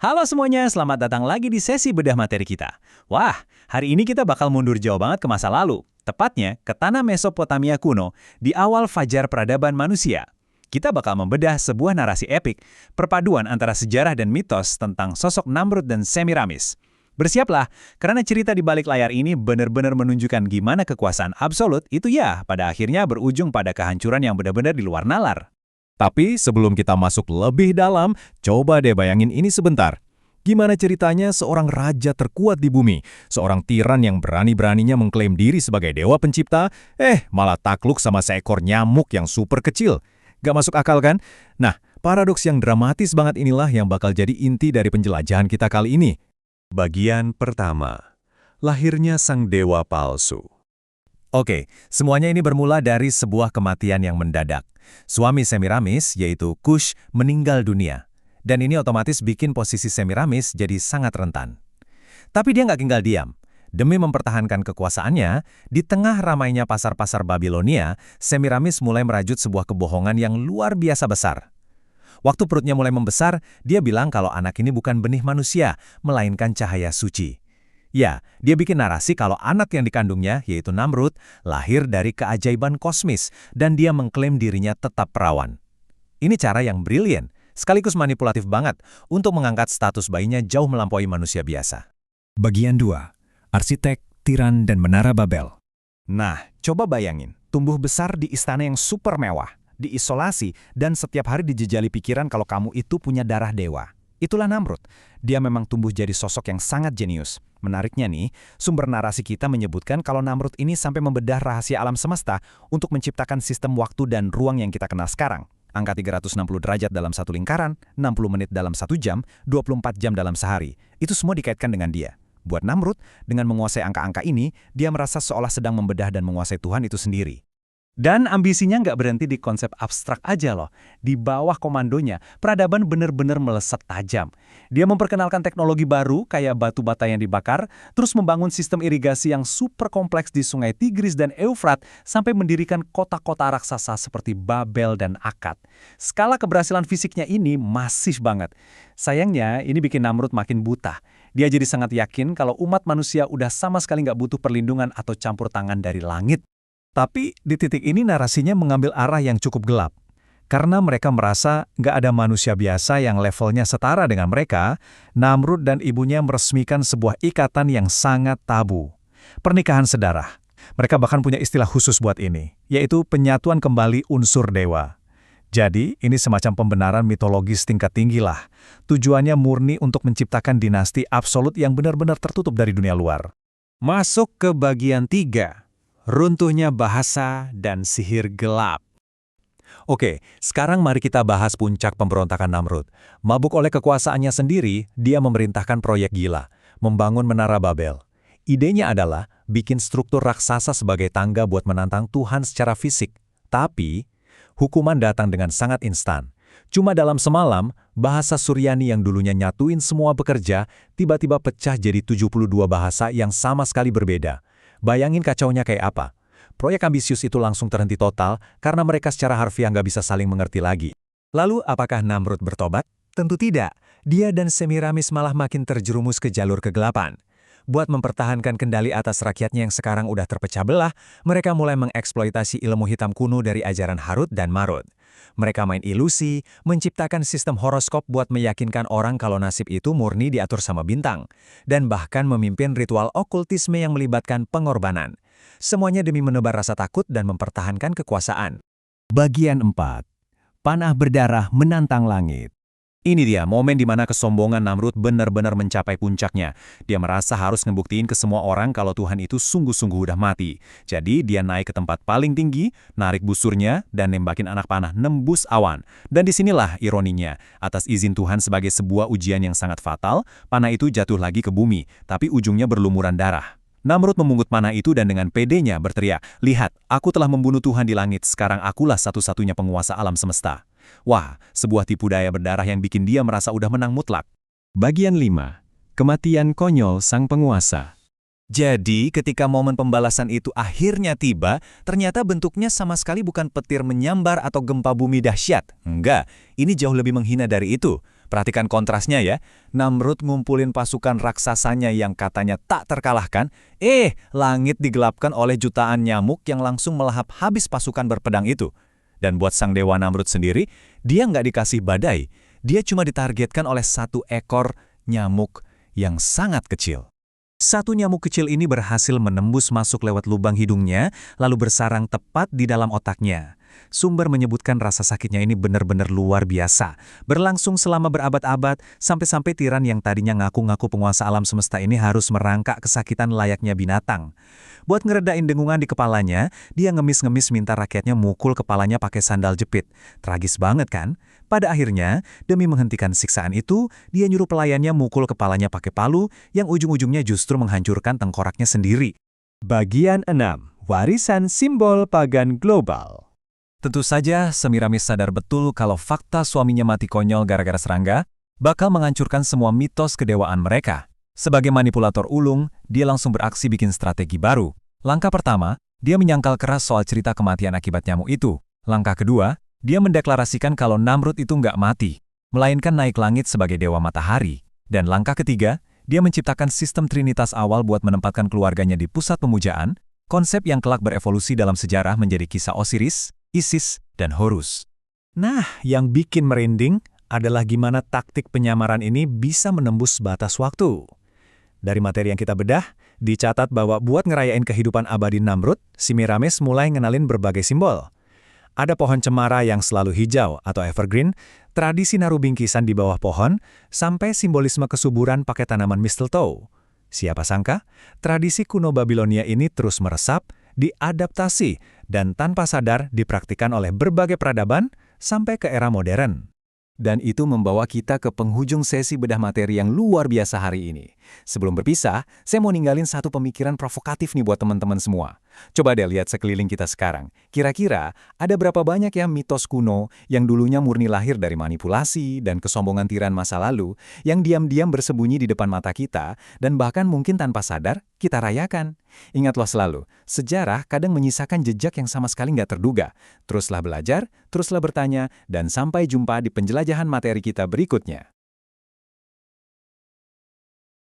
Halo semuanya, selamat datang lagi di sesi bedah materi kita. Wah, hari ini kita bakal mundur jauh banget ke masa lalu. Tepatnya ke tanah Mesopotamia kuno, di awal fajar peradaban manusia. Kita bakal membedah sebuah narasi epik, perpaduan antara sejarah dan mitos tentang sosok Namrud dan Semiramis. Bersiaplah, karena cerita di balik layar ini benar-benar menunjukkan gimana kekuasaan absolut itu ya pada akhirnya berujung pada kehancuran yang benar-benar di luar nalar. Tapi sebelum kita masuk lebih dalam, coba deh bayangin ini sebentar. Gimana ceritanya seorang raja terkuat di bumi, seorang tiran yang berani-beraninya mengklaim diri sebagai dewa pencipta, malah takluk sama seekor nyamuk yang super kecil. Gak masuk akal kan? Nah, paradoks yang dramatis banget inilah yang bakal jadi inti dari penjelajahan kita kali ini. Bagian pertama, lahirnya sang dewa palsu. Oke, semuanya ini bermula dari sebuah kematian yang mendadak. Suami Semiramis, yaitu Kush, meninggal dunia. Dan ini otomatis bikin posisi Semiramis jadi sangat rentan. Tapi dia nggak tinggal diam. Demi mempertahankan kekuasaannya, di tengah ramainya pasar-pasar Babilonia, Semiramis mulai merajut sebuah kebohongan yang luar biasa besar. Waktu perutnya mulai membesar, dia bilang kalau anak ini bukan benih manusia, melainkan cahaya suci. Ya, dia bikin narasi kalau anak yang dikandungnya, yaitu Namrud, lahir dari keajaiban kosmis, dan dia mengklaim dirinya tetap perawan. Ini cara yang brilian, sekaligus manipulatif banget, untuk mengangkat status bayinya jauh melampaui manusia biasa. Bagian 2. Arsitek, Tiran, dan Menara Babel. Nah, coba bayangin, tumbuh besar di istana yang super mewah, diisolasi, dan setiap hari dijejali pikiran kalau kamu itu punya darah dewa. Itulah Namrud. Dia memang tumbuh jadi sosok yang sangat jenius. Menariknya nih, sumber narasi kita menyebutkan kalau Namrud ini sampai membedah rahasia alam semesta untuk menciptakan sistem waktu dan ruang yang kita kenal sekarang. Angka 360 derajat dalam satu lingkaran, 60 menit dalam 1 jam, 24 jam dalam sehari. Itu semua dikaitkan dengan dia. Buat Namrud, dengan menguasai angka-angka ini, dia merasa seolah sedang membedah dan menguasai Tuhan itu sendiri. Dan ambisinya nggak berhenti di konsep abstrak aja loh. Di bawah komandonya, peradaban benar-benar melesat tajam. Dia memperkenalkan teknologi baru kayak batu bata yang dibakar, terus membangun sistem irigasi yang super kompleks di sungai Tigris dan Eufrat, sampai mendirikan kota-kota raksasa seperti Babel dan Akkad. Skala keberhasilan fisiknya ini masif banget. Sayangnya, ini bikin Namrud makin buta. Dia jadi sangat yakin kalau umat manusia udah sama sekali nggak butuh perlindungan atau campur tangan dari langit. Tapi di titik ini narasinya mengambil arah yang cukup gelap. Karena mereka merasa nggak ada manusia biasa yang levelnya setara dengan mereka, Namrud dan ibunya meresmikan sebuah ikatan yang sangat tabu. Pernikahan sedarah. Mereka bahkan punya istilah khusus buat ini, yaitu penyatuan kembali unsur dewa. Jadi, ini semacam pembenaran mitologis tingkat tinggi lah. Tujuannya murni untuk menciptakan dinasti absolut yang benar-benar tertutup dari dunia luar. Masuk ke bagian 3. Runtuhnya bahasa dan sihir gelap. Oke, sekarang mari kita bahas puncak pemberontakan Namrud. Mabuk oleh kekuasaannya sendiri, dia memerintahkan proyek gila, membangun Menara Babel. Idenya adalah bikin struktur raksasa sebagai tangga buat menantang Tuhan secara fisik. Tapi, hukuman datang dengan sangat instan. Cuma dalam semalam, bahasa Suryani yang dulunya nyatuin semua pekerja, tiba-tiba pecah jadi 72 bahasa yang sama sekali berbeda. Bayangin kacaunya kayak apa. Proyek ambisius itu langsung terhenti total karena mereka secara harfiah nggak bisa saling mengerti lagi. Lalu, apakah Namrud bertobat? Tentu tidak. Dia dan Semiramis malah makin terjerumus ke jalur kegelapan. Buat mempertahankan kendali atas rakyatnya yang sekarang udah terpecah belah, mereka mulai mengeksploitasi ilmu hitam kuno dari ajaran Harut dan Marut. Mereka main ilusi, menciptakan sistem horoskop buat meyakinkan orang kalau nasib itu murni diatur sama bintang, dan bahkan memimpin ritual okultisme yang melibatkan pengorbanan. Semuanya demi menebar rasa takut dan mempertahankan kekuasaan. Bagian 4. Panah berdarah menantang langit. Ini dia momen di mana kesombongan Namrud benar-benar mencapai puncaknya. Dia merasa harus ngebuktiin ke semua orang kalau Tuhan itu sungguh-sungguh udah mati. Jadi dia naik ke tempat paling tinggi, narik busurnya, dan nembakin anak panah nembus awan. Dan disinilah ironinya. Atas izin Tuhan sebagai sebuah ujian yang sangat fatal, panah itu jatuh lagi ke bumi, tapi ujungnya berlumuran darah. Namrud memungut panah itu dan dengan pedenya berteriak, "Lihat, aku telah membunuh Tuhan di langit, sekarang akulah satu-satunya penguasa alam semesta." Wah, sebuah tipu daya berdarah yang bikin dia merasa udah menang mutlak. Bagian 5. Kematian konyol sang penguasa. Jadi, ketika momen pembalasan itu akhirnya tiba, ternyata bentuknya sama sekali bukan petir menyambar atau gempa bumi dahsyat. Enggak, ini jauh lebih menghina dari itu. Perhatikan kontrasnya ya. Namrud ngumpulin pasukan raksasanya yang katanya tak terkalahkan, langit digelapkan oleh jutaan nyamuk yang langsung melahap habis pasukan berpedang itu. Dan buat sang dewa Namrud sendiri, dia nggak dikasih badai. Dia cuma ditargetkan oleh satu ekor nyamuk yang sangat kecil. Satu nyamuk kecil ini berhasil menembus masuk lewat lubang hidungnya, lalu bersarang tepat di dalam otaknya. Sumber menyebutkan rasa sakitnya ini benar-benar luar biasa. Berlangsung selama berabad-abad, sampai-sampai tiran yang tadinya ngaku-ngaku penguasa alam semesta ini harus merangkak kesakitan layaknya binatang. Buat ngeredain dengungan di kepalanya, dia ngemis-ngemis minta rakyatnya mukul kepalanya pakai sandal jepit. Tragis banget kan? Pada akhirnya, demi menghentikan siksaan itu, dia nyuruh pelayannya mukul kepalanya pakai palu yang ujung-ujungnya justru menghancurkan tengkoraknya sendiri. Bagian 6. Warisan simbol pagan global. Tentu saja, Semiramis sadar betul kalau fakta suaminya mati konyol gara-gara serangga bakal menghancurkan semua mitos kedewaan mereka. Sebagai manipulator ulung, dia langsung beraksi bikin strategi baru. Langkah pertama, dia menyangkal keras soal cerita kematian akibat nyamuk itu. Langkah kedua, dia mendeklarasikan kalau Namrud itu nggak mati, melainkan naik langit sebagai dewa matahari. Dan langkah ketiga, dia menciptakan sistem trinitas awal buat menempatkan keluarganya di pusat pemujaan, konsep yang kelak berevolusi dalam sejarah menjadi kisah Osiris, Isis, dan Horus. Nah, yang bikin merinding adalah gimana taktik penyamaran ini bisa menembus batas waktu. Dari materi yang kita bedah, dicatat bahwa buat ngerayain kehidupan abadi Namrud, Semiramis mulai ngenalin berbagai simbol. Ada pohon cemara yang selalu hijau atau evergreen, tradisi naruh bingkisan di bawah pohon, sampai simbolisme kesuburan pakai tanaman mistletoe. Siapa sangka, tradisi kuno Babilonia ini terus meresap, diadaptasi, dan tanpa sadar dipraktikkan oleh berbagai peradaban sampai ke era modern. Dan itu membawa kita ke penghujung sesi bedah materi yang luar biasa hari ini. Sebelum berpisah, saya mau ninggalin satu pemikiran provokatif nih buat teman-teman semua. Coba deh lihat sekeliling kita sekarang. Kira-kira ada berapa banyak ya mitos kuno yang dulunya murni lahir dari manipulasi dan kesombongan tiran masa lalu yang diam-diam bersembunyi di depan mata kita dan bahkan mungkin tanpa sadar kita rayakan. Ingatlah selalu, sejarah kadang menyisakan jejak yang sama sekali nggak terduga. Teruslah belajar, teruslah bertanya, dan sampai jumpa di penjelajahan materi kita berikutnya.